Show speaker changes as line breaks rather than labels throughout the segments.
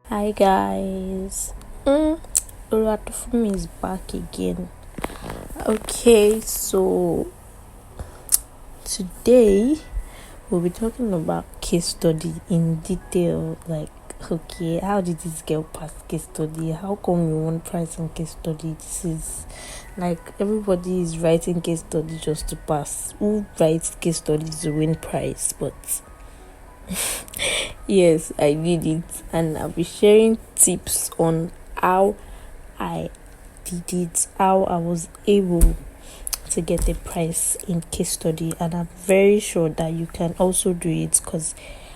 Hi guys, Oluwatofunmi is back again. Okay, so today we'll be talking about case study in detail. Like, okay, how did this girl pass case study? How come you won prize in case study? This is like everybody is writing case study just to pass. Who writes case study to win prize? But yes, I did it, and I'll be sharing tips on how I did it, how I was able to get a prize in case study, and I'm very sure that you can also do it, because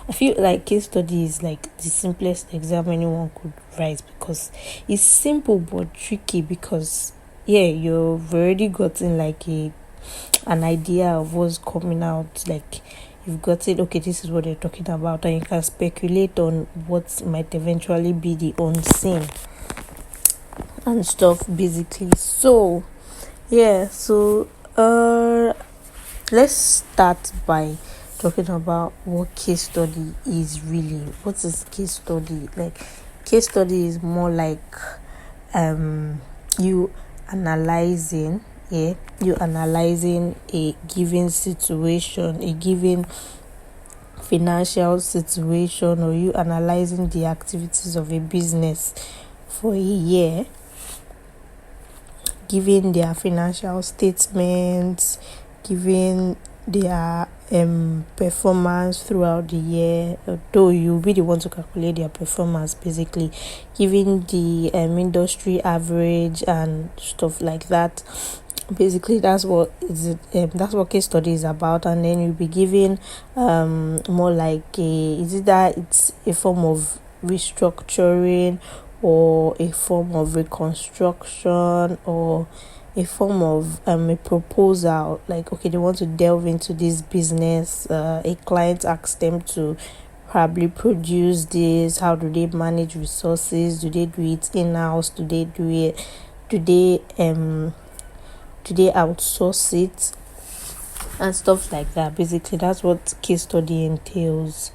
I feel like case study is like the simplest exam anyone could write, because it's simple but tricky, because you've already gotten like an idea of what's coming out. Like, you've got it, okay, this is what they're talking about, and you can speculate on what might eventually be the unseen and stuff, basically. So let's start by talking about what case study is really. What is case study? Like, case study is more like you analyzing a given situation, a given financial situation, or you analyzing the activities of a business for a year, giving their financial statements, giving their performance throughout the year, though you really want to calculate their performance, basically giving the industry average and stuff like that. Basically, that's what case study is about. And then you'll be giving more like it's a form of restructuring, or a form of reconstruction, or a form of a proposal. Like, okay, they want to delve into this business, a client asks them to probably produce this. How do they manage resources? Do they do it in-house? Do they outsource it and stuff like that? Basically, that's what case study entails.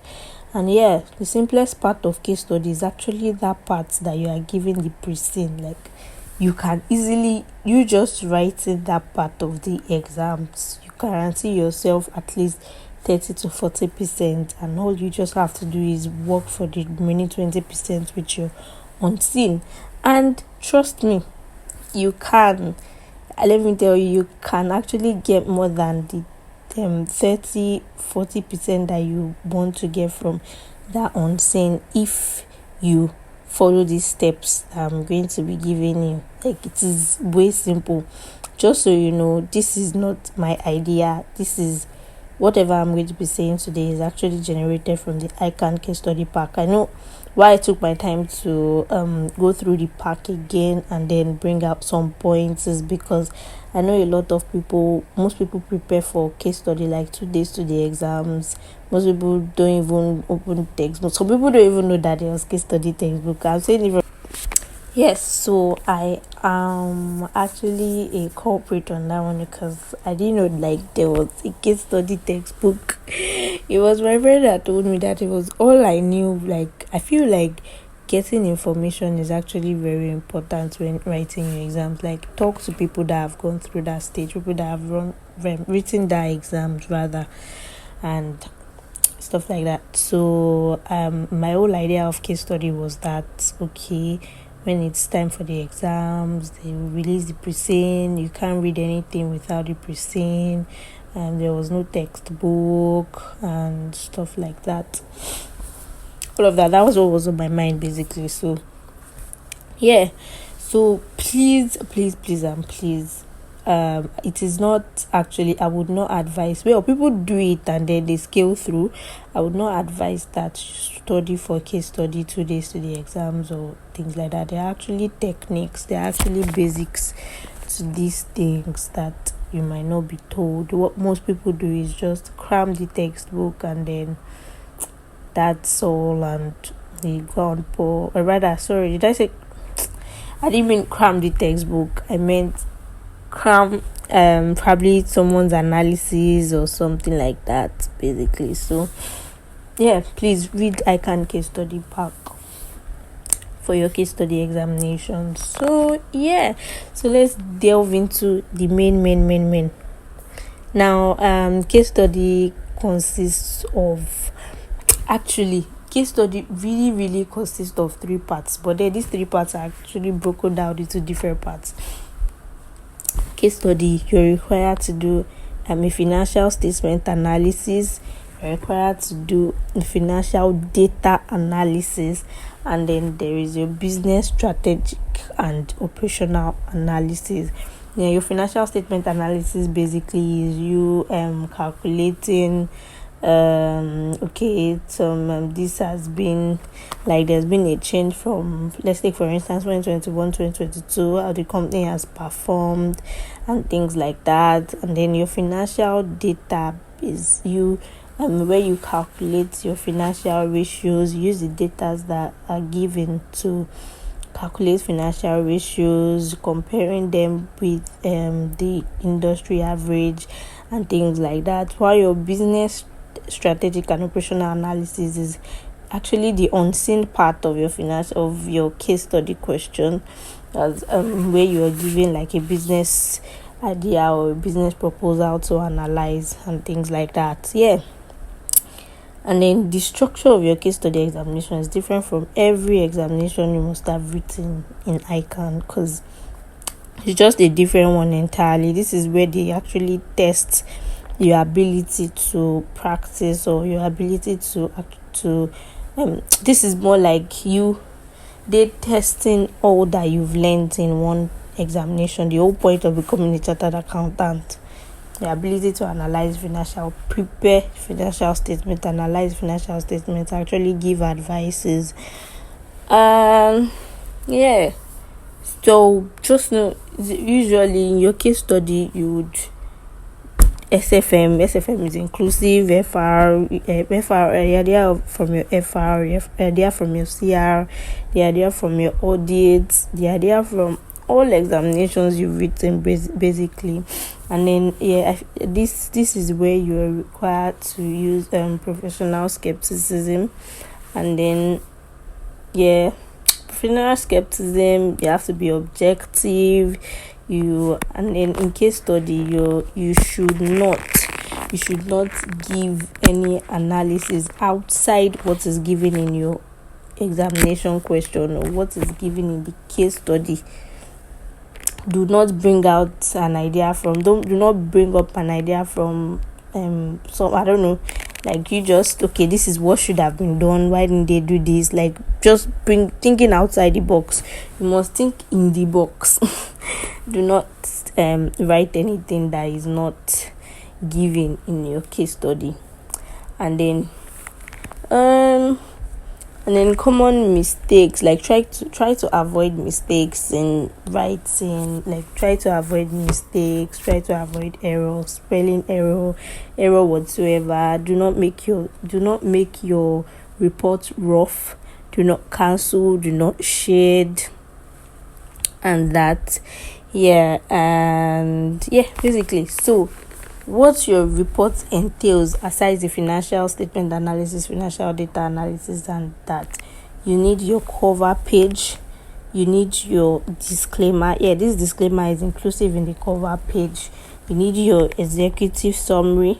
And the simplest part of case study is actually that part that you are giving the pre-scene. Like, you can easily, you just writing that part of the exams, you guarantee yourself at least 30 to 40%, and all you just have to do is work for the remaining 20% which you're unseen. And trust me, you can. Let me tell you, you can actually get more than the 30-40% that you want to get from that unseen, if you follow these steps I'm going to be giving you. Like, it is way simple. Just so you know, this is not my idea. This is whatever I'm going to be saying today is actually generated from the ICAN case study pack. I know why I took my time to go through the pack again and then bring up some points is because I know most people prepare for case study like 2 days to the exams. Most people don't even open textbook. Some people don't even know that there was case study textbook. I'm saying even yes, so I am actually a culprit on that one, because I didn't know like there was a case study textbook. It was my friend that told me that it was all I knew. Like, I feel like getting information is actually very important when writing your exams. Like, talk to people that have gone through that stage, people that have written that exams rather, and stuff like that. So my whole idea of case study was that, okay, when it's time for the exams, they will release the pre-scene. You can't read anything without the pre-scene, and there was no textbook and stuff like that. All of that was what was on my mind, basically. So please, and please, it is not actually, I would not advise, well, people do it and then they scale through. I would not advise that you study for case study 2 days to the exams or things like that. They're actually techniques, they're actually basics to these things that you might not be told. What most people do is just cram the textbook and then that's all, and they go on pour, or rather, sorry, did I say, I didn't mean cram the textbook, I meant cram probably someone's analysis or something like that, basically. So please read ICAN case study pack. for your case study examination. So yeah, so let's delve into the main. Now, case study consists of case study really consists of 3 parts, but then these 3 parts are actually broken down into different parts. Case study, you're required to do a financial statement analysis, you're required to do a financial data analysis, and then there is your business strategic and operational analysis. Yeah, your financial statement analysis basically is you calculating this has been like there's been a change from, let's take for instance 2021 2022, how the company has performed and things like that. And then your financial data is you where you calculate your financial ratios, use the data that are given to calculate financial ratios, comparing them with the industry average and things like that. While your business strategic and operational analysis is actually the unseen part of your case study question, as where you are given like a business idea or a business proposal to analyze and things like that. Yeah. And then the structure of your case study examination is different from every examination you must have written in ICAN, because it's just a different one entirely. This is where they actually test your ability to practice, or your ability to this is more like they're testing all that you've learned in one examination. The whole point of becoming a chartered accountant, the ability to prepare financial statement, analyze financial statements, actually give advices. Yeah. So just know, usually in your case study, you would SFM is inclusive, FR, the idea from your FR, the idea from your CR, the idea from your audits, the idea from all examinations you've written basically. And then this is where you're required to use professional skepticism. And then professional skepticism, you have to be objective. And then in case study, you should not give any analysis outside what is given in your examination question or what is given in the case study. Do not bring out an idea do not bring up an idea from so I don't know, like you just this is what should have been done, why didn't they do this? Like just thinking outside the box. You must think in the box. Do not write anything that is not given in your case study. And then common mistakes, like try to avoid mistakes in writing, like try to avoid error, spelling error whatsoever. Do not make your report rough. Do not cancel, do not shade, and that. Basically. So what your report entails, aside the financial statement analysis, financial data analysis, and that, you need your cover page, you need your disclaimer. This disclaimer is inclusive in the cover page. You need your executive summary.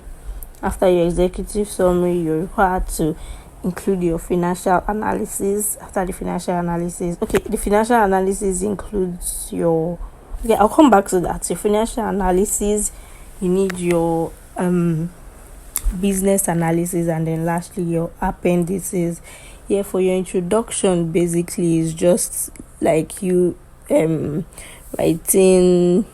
After your executive summary, you're required to include your financial analysis. After the financial analysis, the financial analysis includes your I'll come back to that. Your financial analysis, you need your business analysis, and then lastly your appendices. For your introduction, basically is just like you writing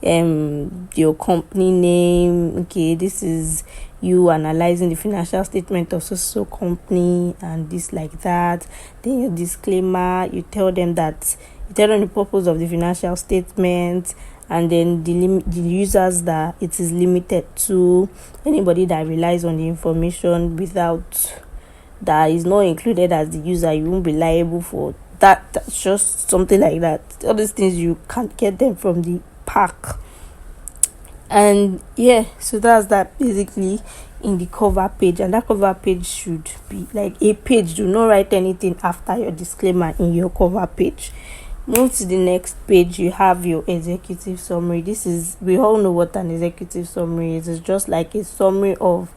your company name. This is you analyzing the financial statement of so company and this like that. Then your disclaimer, you tell them the purpose of the financial statement, and then the users that it is limited to. Anybody that relies on the information without that is not included as the user, you won't be liable for that. That's just something like that. All these things, you can't get them from the pack. And yeah, so that's that basically in the cover page. And that cover page should be like a page. Do not write anything after your disclaimer in your cover page. Move to the next page. You have your executive summary. This is, we all know what an executive summary is. It's just like a summary of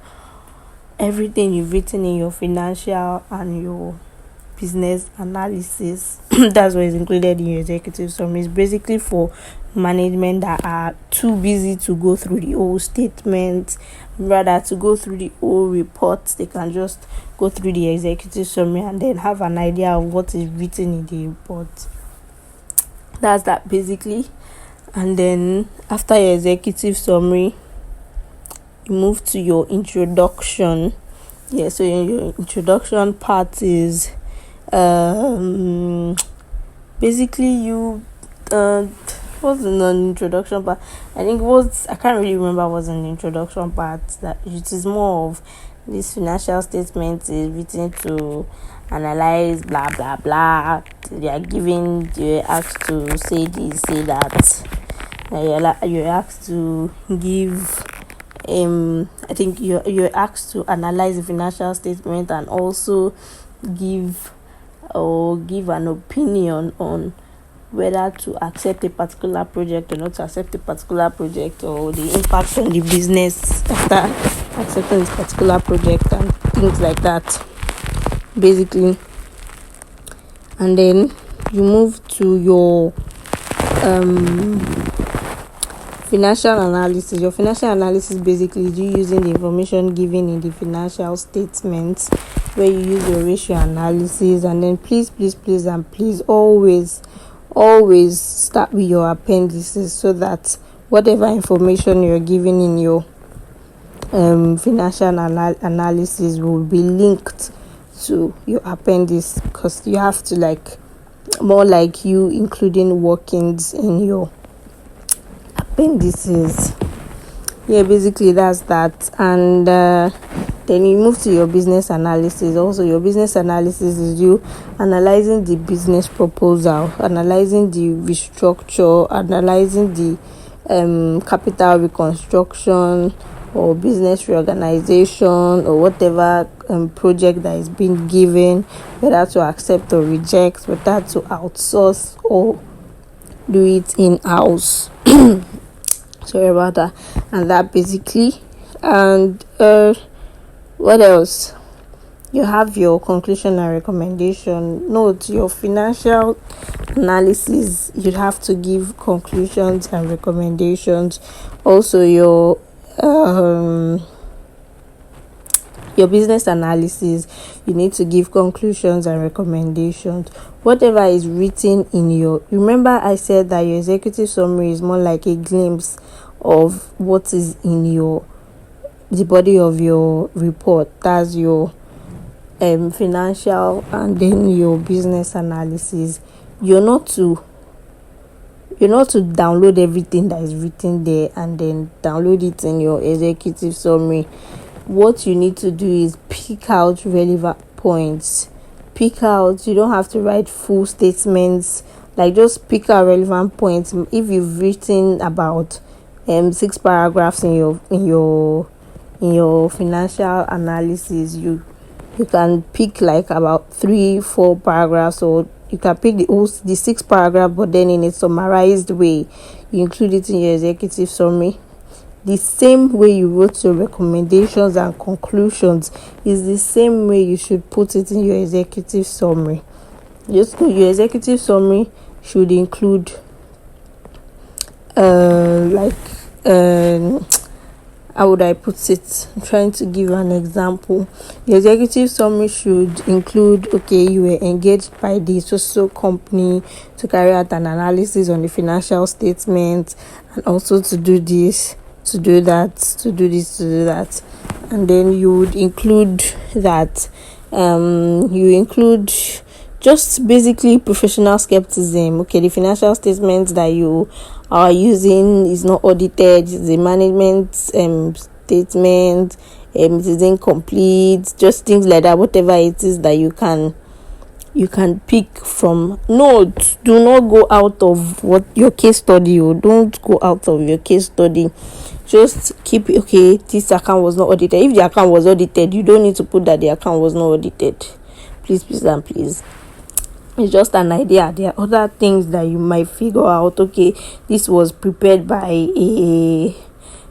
everything you've written in your financial and your business analysis. That's what is included in your executive summary. It's basically for management that are too busy to go through the whole statement, rather to go through the whole report. They can just go through the executive summary and then have an idea of what is written in the report. That's that basically. And then after your executive summary, you move to your introduction. Yeah, so your introduction part is basically you what's in an introduction part? I can't really remember what's in the introduction part. That it is more of this financial statement is written to analyze blah blah blah. You're asked to say this, say that. You're asked to give I think you're asked to analyze the financial statement and also give an opinion on whether to accept a particular project or not to accept a particular project, or the impact on the business after accepting this particular project and things like that basically. And then you move to your financial analysis. Your financial analysis basically is you using the information given in the financial statements, where you use your ratio analysis. And then please always start with your appendices, so that whatever information you're giving in your financial analysis will be linked to your appendix, because you have to more like you including workings in your appendices. Yeah, basically that's that. And then you move to your business analysis. Also, your business analysis is you analyzing the business proposal, analyzing the restructure, analyzing the capital reconstruction or business reorganization, or whatever project that is being given, whether to accept or reject, whether to outsource or do it in-house. Sorry about that. And that basically. And what else? You have your conclusion and recommendation. Note, your financial analysis, you have to give conclusions and recommendations. Also, your business analysis, you need to give conclusions and recommendations. Whatever is written in your, remember I said that your executive summary is more like a glimpse of what is in the body of your report. That's your financial and then your business analysis. You're not to download everything that is written there and then download it in your executive summary. What you need to do is pick out relevant points. You don't have to write full statements. Just pick out relevant points. If you've written about 6 paragraphs in your financial analysis, you can pick about 3-4 paragraphs, or you can pick the 6 paragraph, but then in a summarized way you include it in your executive summary. The same way you wrote your recommendations and conclusions is the same way you should put it in your executive summary. Your executive summary should include how would I put it? I'm trying to give an example. The executive summary should include, you were engaged by the social company to carry out an analysis on the financial statement, and also to do this, to do that, to do this, to do that. And then you would include that. You include just basically professional skepticism. The financial statements that you are using is not audited, it's a management statement, it is incomplete, just things like that. Whatever it is that you can pick from. Note, do not go out of what your case study, or don't go out of your case study. just keep, okay, this account was not audited. If the account was audited, you don't need to put that the account was not audited. Please and please. It's just an idea. There are other things that you might figure out. Okay, this was prepared by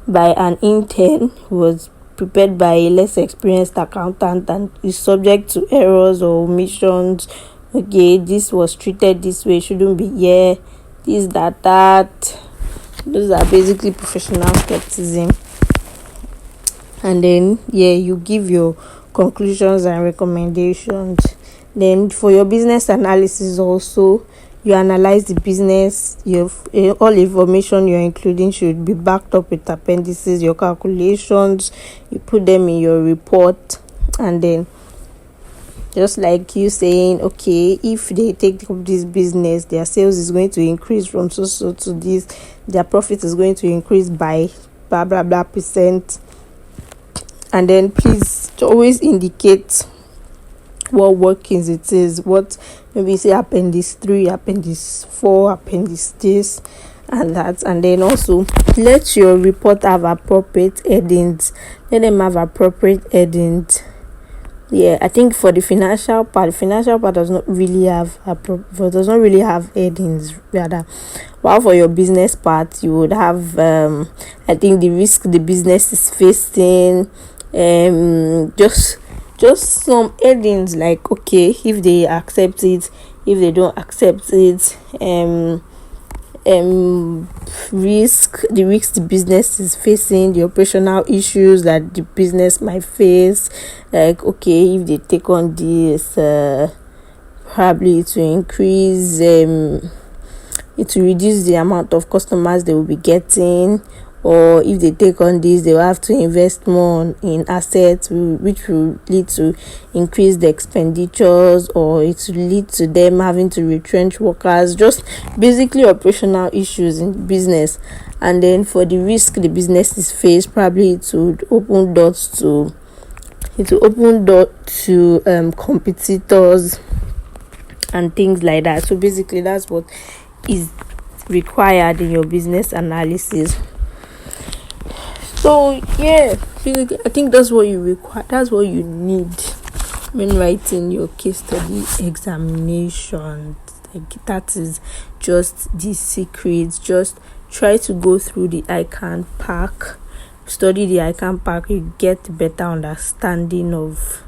an intern who was prepared by a less experienced accountant and is subject to errors or omissions. Okay, this was treated this way, shouldn't be here. This, that. Those are basically professional skepticism. And then, you give your conclusions and recommendations. Then for your business analysis also, you analyze the business. All information you're including should be backed up with appendices, your calculations. You put them in your report. And then, just like you saying, okay, if they take up this business, their sales is going to increase from so to this, their profit is going to increase by blah blah blah percent. And then please always indicate what workings it is, what maybe say appendix 3, appendix 4, appendix this and that. And then also let your report have appropriate headings. Let them have appropriate headings. I think for the financial part does not really have headings rather. While for your business part, you would have I think the risk the business is facing, just some headings like, okay, if they accept it, if they don't accept it, the risks the business is facing, the operational issues that the business might face. Like, okay, if they take on this, probably to increase, it will reduce the amount of customers they will be getting. Or if they take on this, they will have to invest more in assets, which will lead to increase the expenditures, or it will lead to them having to retrench workers. Just basically operational issues in business. And then for the risk the business is faced, probably it would open doors to competitors and things like that. So basically that's what is required in your business analysis. So I think that's what you require. That's what you need when writing your case study examination. Like, that is just the secret. Just try to go through the ICAN pack, study the ICAN pack. You get better understanding of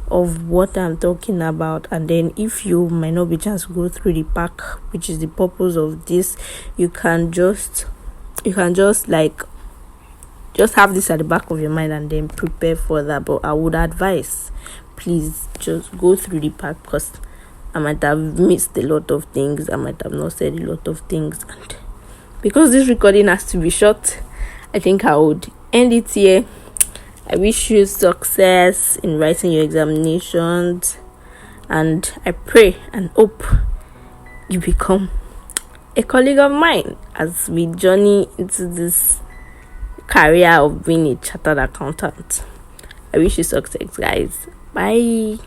what I'm talking about. And then if you might not be chance to go through the pack, which is the purpose of this, you can just have this at the back of your mind and then prepare for that. But I would advise, please just go through the pack, because I might have missed a lot of things. I might have not said a lot of things. And because this recording has to be short, I think I would end it here. I wish you success in writing your examinations. And I pray and hope you become a colleague of mine as we journey into this career of being a chartered accountant. I wish you success, guys. Bye.